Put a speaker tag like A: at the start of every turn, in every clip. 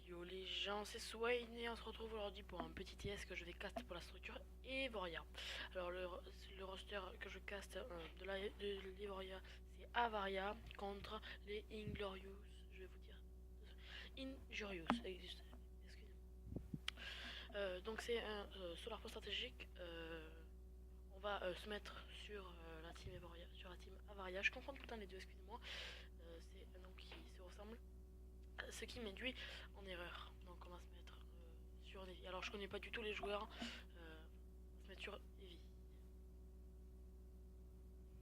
A: Yo les gens, c'est Swain et on se retrouve aujourd'hui pour un petit TS que je vais cast pour la structure Evoria. Alors le roster que je cast de l'Evoria, c'est Avaria contre les Inglorious, je vais vous dire Injurious, excusez-moi. Donc c'est un Solar Post stratégique. On va se mettre sur la team Evoria, sur la team Avaria. Je confonds tout le temps les deux, excusez-moi. C'est un nom qui se ressemble. Ce qui m'induit en erreur. Donc on va se mettre sur Navy. Alors je connais pas du tout les joueurs. On va se mettre sur Navy.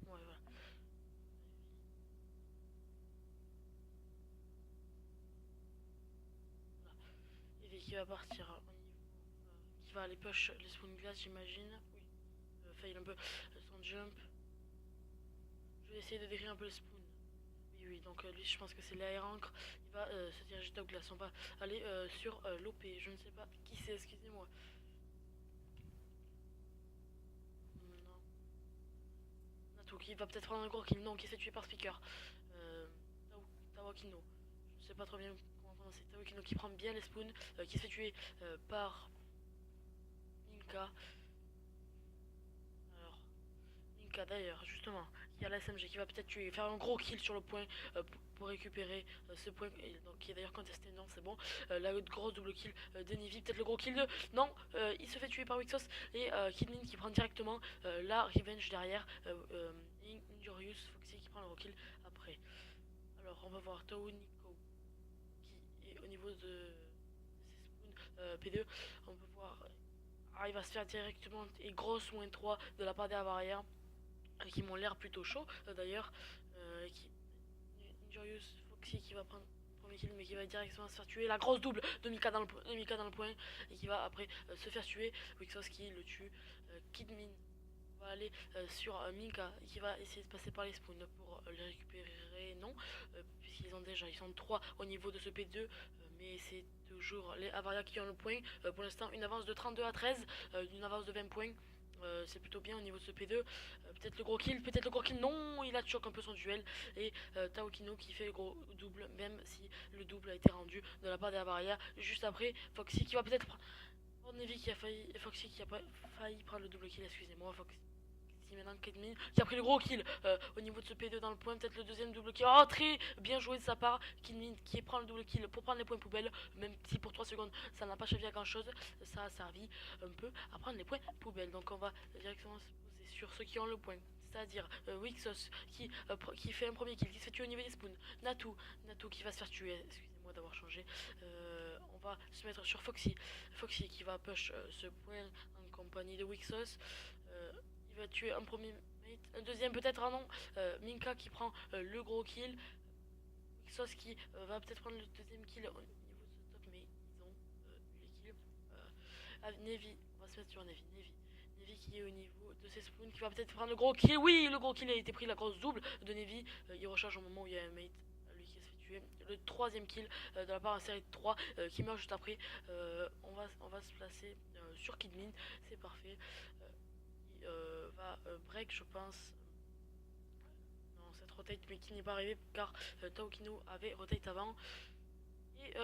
A: Ouais voilà. Voilà. Navy qui va partir au niveau. Qui va aller push les spawn glass j'imagine. Oui. Fail un peu son jump. Je vais essayer de décrire un peu le spawn. Oui oui donc lui je pense que c'est l'aérancre. Il va se diriger top glace. On va aller sur l'OP. Je ne sais pas qui c'est, excusez-moi. Non. Nato qui va peut-être prendre un gros kill. Non, qui s'est tué par Speaker. Euh, Tawakino. Je ne sais pas trop bien comment prononcer. Tawakino qui prend bien les spawns. Qui se fait tuer par Minka. Alors, Minka d'ailleurs, justement, il y a la SMG qui va peut-être tuer, faire un gros kill sur le point pour récupérer ce point, donc, qui est d'ailleurs contesté. Non, c'est bon. La grosse double kill de Nivy, peut-être le gros kill de. Non, il se fait tuer par Wixos et Kidmin qui prend directement la revenge derrière. Injurious, Foxy qui prend le gros kill après. Alors, on va voir Tao Nico qui est au niveau de ses spawns P2. On peut voir. Ah, il va se faire directement et grosse moins 3 de la part des Avaria qui m'ont l'air plutôt chaud d'ailleurs. Injurious Foxy qui va prendre le premier kill mais qui va directement se faire tuer. La grosse double de Mika dans le point et qui va après se faire tuer. Wixos qui le tue. Kidmin va aller sur Minka qui va essayer de passer par les spawns pour les récupérer. Non, puisqu'ils ont déjà, ils sont 3 au niveau de ce P2, mais c'est toujours les Avaria qui ont le point. Pour l'instant, une avance de 32 à 13, une avance de 20 points. C'est plutôt bien au niveau de ce P2. Peut-être le gros kill, peut-être le gros kill. Non, il a choqué un peu son duel. Et Taokino qui fait le gros double, même si le double a été rendu de la part des Avaria. Juste après, Foxy qui va peut-être prendre. Oh, Navy qui a failli. Foxy qui a failli prendre le double kill, excusez-moi. Foxy maintenant Kedmin qui a pris le gros kill au niveau de ce P2 dans le point, peut-être le deuxième double kill. Oh, très bien joué de sa part. Kedmin qui prend le double kill pour prendre les points poubelles, même si pour 3 secondes ça n'a pas servi à grand chose, ça a servi un peu à prendre les points poubelles. Donc on va directement se poser sur ceux qui ont le point. C'est-à-dire Wixos qui fait un premier kill, qui se fait tuer au niveau des spawns. Natu qui va se faire tuer, excusez-moi d'avoir changé. On va se mettre sur Foxy. Foxy qui va push ce point en compagnie de Wixos. Il va tuer un premier mate, un deuxième peut-être, ah non. Minka qui prend le gros kill. Wixos qui va peut-être prendre le deuxième kill au niveau de ce top, mais ils ont eu les kills. Navy, on va se mettre sur Navy. Navy qui est au niveau de ses spawns, qui va peut-être prendre le gros kill. Oui, le gros kill a été pris, la grosse double de Navy. Il recharge au moment où il y a un mate. Lui qui se fait tuer. Le troisième kill de la part de la série de 3 qui meurt juste après. On va se placer sur Kidmin, c'est parfait. Va break je pense dans cette rotate mais qui n'est pas arrivé car Taokino avait rotate avant et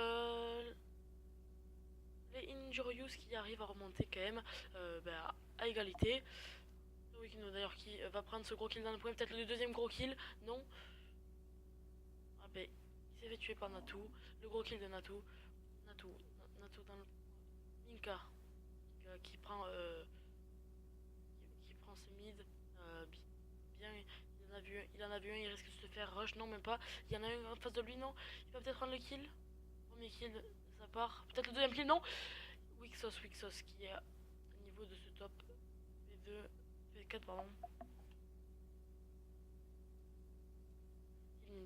A: les Injurious qui arrivent à remonter quand même à égalité. Taokino d'ailleurs qui va prendre ce gros kill dans le point, peut-être le deuxième gros kill, non. Ah ben il s'est fait tuer par Natu, le gros kill de Natu dans le Minka qui prend qui prend ce mid bien. Il en a vu un, il risque de se faire rush, non même pas. Il y en a un en face de lui, non. Il va peut-être prendre le kill. Premier kill de sa part. Peut-être le deuxième kill, non. Wixos qui est au niveau de ce top P2, P4 pardon.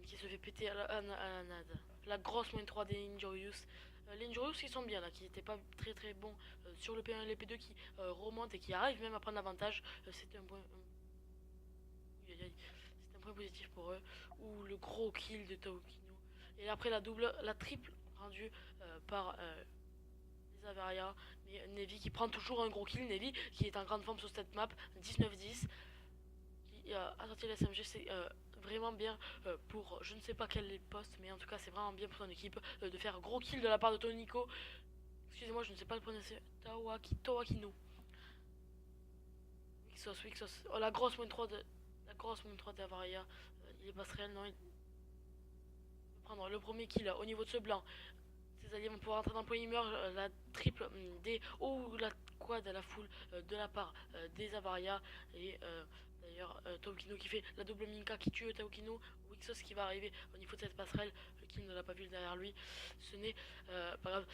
A: Qui se fait péter à la nade. La grosse moins 3 des Injurious. Les Injurious qui sont bien là, qui n'étaient pas très bons sur le P1 et le P2 qui remontent et qui arrivent même à prendre l'avantage. C'était un point. C'est un point positif pour eux. Ou le gros kill de Taokino. Et après la triple rendue par les Avaria. Mais Navy qui prend toujours un gros kill. Navy qui est en grande forme sur cette map. 19-10. Qui a sorti la SMG. C'est vraiment bien pour je ne sais pas quel est le poste, mais en tout cas c'est vraiment bien pour son équipe de faire gros kill de la part de Toniko. Excusez-moi, je ne sais pas le prononcer. Tawakino. Wixos. Oh, la grosse moins 3 d'Avaria. Il est passerelle, non, il va prendre le premier kill au niveau de ce blanc. Ses alliés vont pouvoir entrer dans le point, il meurt. La triple des. Oh, la quad à la foule de la part des Avaria. Et d'ailleurs, Taokino qui fait la double Minka qui tue Taokino. Wixos qui va arriver au niveau de cette passerelle. Qu'il ne l'a pas vu derrière lui. Ce n'est pas grave.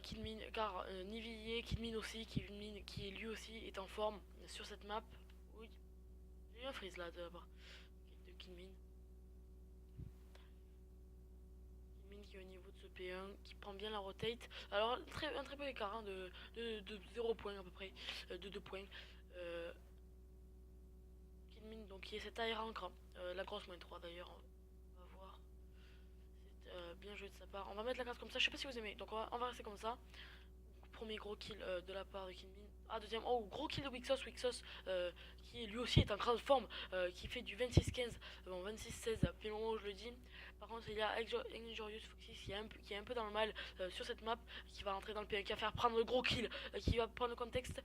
A: Kidmin, car Nivillier, Kidmin aussi, Kidmin qui lui aussi est en forme sur cette map. Oui, j'ai eu un freeze là d'abord. De Kidmin. Qui est au niveau de ce P1, qui prend bien la rotate. Alors un très peu d'écart hein, de 0 points à peu près, de 2 points. Kidmin donc qui est cet aéra en cran, la grosse moins 3 d'ailleurs, on va voir. C'est bien joué de sa part. On va mettre la carte comme ça, je sais pas si vous aimez, donc on va rester comme ça. Premier gros kill de la part de Kidmin. Ah, deuxième, oh, gros kill de Wixos, qui lui aussi est en grande forme, qui fait du 26-15, bon 26-16, depuis le moment où je le dis. Par contre, il y a Injurious Foxys qui est un peu dans le mal sur cette map, qui va rentrer dans le P1, qui va faire prendre le gros kill, qui va prendre le contest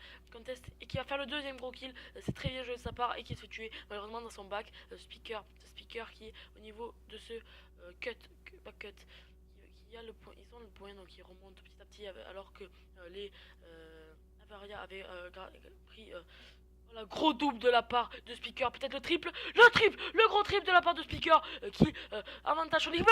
A: et qui va faire le deuxième gros kill. C'est très bien joué de sa part et qui se fait tuer malheureusement dans son back. Speaker qui est au niveau de ce back cut. Ils ont le point donc ils remontent petit à petit alors que les Avaria avaient pris la gros double de la part de Speaker, peut-être le gros triple de la part de Speaker qui avantage sur l'équipe.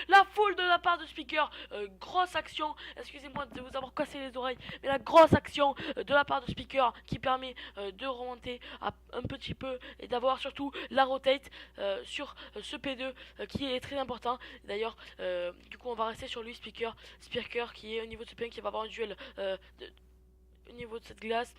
A: La foule de la part de Speaker, grosse action, excusez-moi de vous avoir cassé les oreilles, mais la grosse action de la part de Speaker qui permet de remonter un petit peu et d'avoir surtout la rotate sur ce P2 qui est très important. D'ailleurs, du coup on va rester sur lui, Speaker qui est au niveau de ce P1 qui va avoir un duel au niveau de cette glace.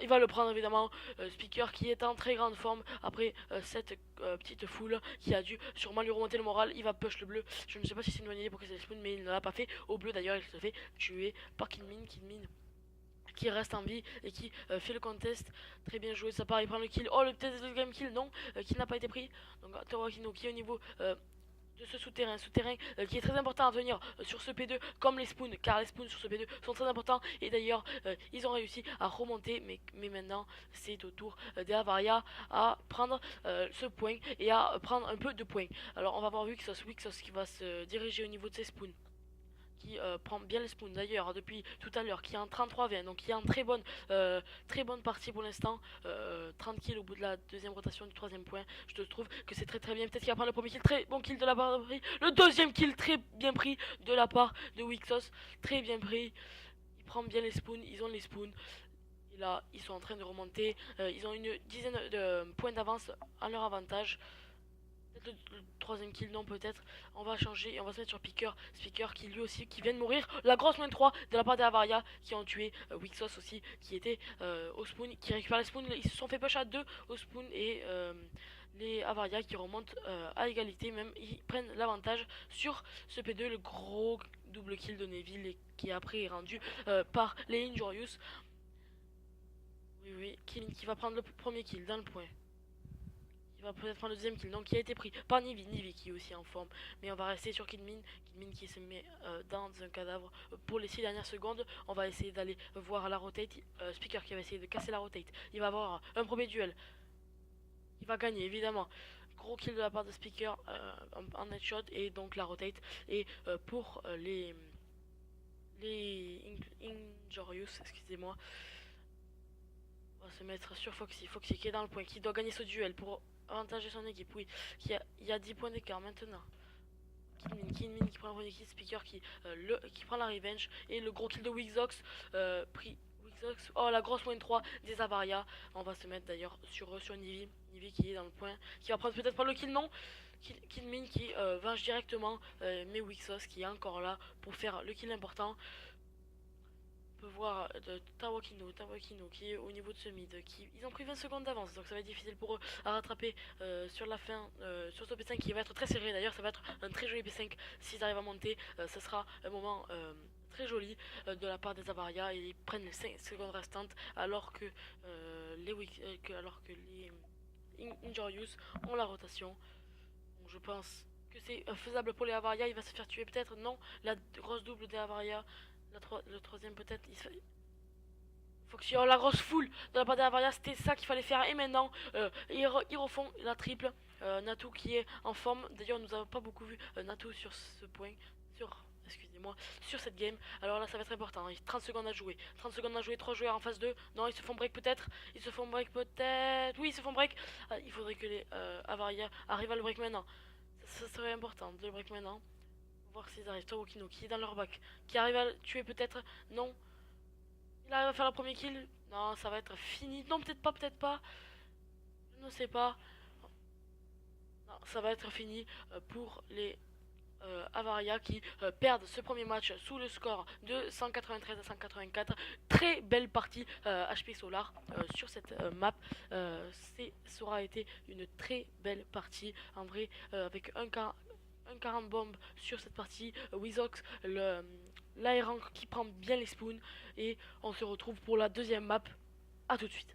A: Il va le prendre évidemment. Speaker qui est en très grande forme après cette petite foule qui a dû sûrement lui remonter le moral. Il va push le bleu. Je ne sais pas si c'est une bonne idée pour que c'est spawn, mais il ne l'a pas fait. Au bleu d'ailleurs, il se fait tuer par Kidmin qui reste en vie et qui fait le contest. Très bien joué de sa part. Il prend le kill. Oh, le peut-être deuxième kill, non, qui n'a pas été pris. Donc Tawakino qui est au niveau de ce souterrain qui est très important à venir sur ce P2 comme les spoons, car les spoons sur ce P2 sont très importants et d'ailleurs ils ont réussi à remonter, mais maintenant c'est au tour des Avaria à prendre ce point et à prendre un peu de points. Alors on va voir Wixos qui va se diriger au niveau de ses spoons, qui prend bien les spoons d'ailleurs depuis tout à l'heure, qui est en 33-20, donc qui est en très bonne partie pour l'instant. 30 kills au bout de la deuxième rotation du troisième point. Je trouve que c'est très bien. Peut-être qu'il va prendre le premier kill, très bon kill de la part de Pris. Le deuxième kill très bien pris de la part de Wixos, très bien pris. Il prend bien les spoons, ils ont les spoons. Et là, ils sont en train de remonter. Ils ont une dizaine de points d'avance à leur avantage. Peut-être le troisième kill, non peut-être. On va changer et on va se mettre sur Speaker qui lui aussi qui vient de mourir. La grosse main 3 de la part des Avaria qui ont tué Wixos aussi qui était au spawn, qui récupère les spawns. Ils se sont fait push à 2 au spawn et les Avaria qui remontent à égalité, même ils prennent l'avantage sur ce P2. Le gros double kill de Neville et qui après est rendu par les Injurious. Oui, qui va prendre le premier kill dans le point. Il va peut-être prendre le deuxième kill, donc qui a été pris par Nivi qui est aussi en forme. Mais on va rester sur Kidmin qui se met dans un cadavre pour les 6 dernières secondes. On va essayer d'aller voir la rotate. Speaker qui va essayer de casser la rotate. Il va avoir un premier duel. Il va gagner évidemment. Gros kill de la part de Speaker en headshot et donc la rotate. Et pour les Injurious, excusez-moi. On va se mettre sur Foxy qui est dans le point, qui doit gagner ce duel pour avantager son équipe. Oui, il y a 10 points d'écart maintenant. Kidmin qui prend le premier kill, Speaker qui prend la revenge. Et le gros kill de Wixos, pris Wixos. Oh, la grosse moins 3 des Avaria. On va se mettre d'ailleurs sur Nivi qui est dans le point, qui va prendre peut-être pas le kill, non. Kidmin qui venge directement, mais Wixos qui est encore là pour faire le kill important. On peut voir de Tawakino qui est au niveau de ce mid, ils ont pris 20 secondes d'avance, donc ça va être difficile pour eux à rattraper sur la fin, sur ce P5 qui va être très serré. D'ailleurs ça va être un très joli P5 s'ils arrivent à monter. Ce sera un moment très joli de la part des Avaria, et ils prennent les 5 secondes restantes alors que les Injurious ont la rotation. Donc je pense que c'est faisable pour les Avaria. Il va se faire tuer peut-être. Non, la grosse double des Avaria. Le troisième peut-être. Faut que la grosse foule de la part des Avaria. C'était ça qu'il fallait faire. Et maintenant, ils refont la triple. Natou qui est en forme. D'ailleurs, nous n'avons pas beaucoup vu Natou sur ce point. Excusez-moi, sur cette game. Alors là, ça va être important. 30 secondes à jouer. 30 secondes à jouer. 3 joueurs en phase 2. Non, ils se font break peut-être. Ils se font break peut-être. Oui, ils se font break. Il faudrait que les Avaria arrivent à le break maintenant. Ça serait important de le break maintenant. Voir s'ils arrivent. Tawokino qui est dans leur back. Qui arrive à le tuer peut-être. Non. Il arrive à faire le premier kill. Non, ça va être fini. Non, peut-être pas, peut-être pas. Je ne sais pas. Non, ça va être fini pour les Avaria qui perdent ce premier match sous le score de 193 à 184. Très belle partie HP Solar sur cette map. Ça aura été une très belle partie en vrai avec un 40 bombes sur cette partie. Wizox, l'Aerank qui prend bien les spoons et on se retrouve pour la deuxième map. A tout de suite.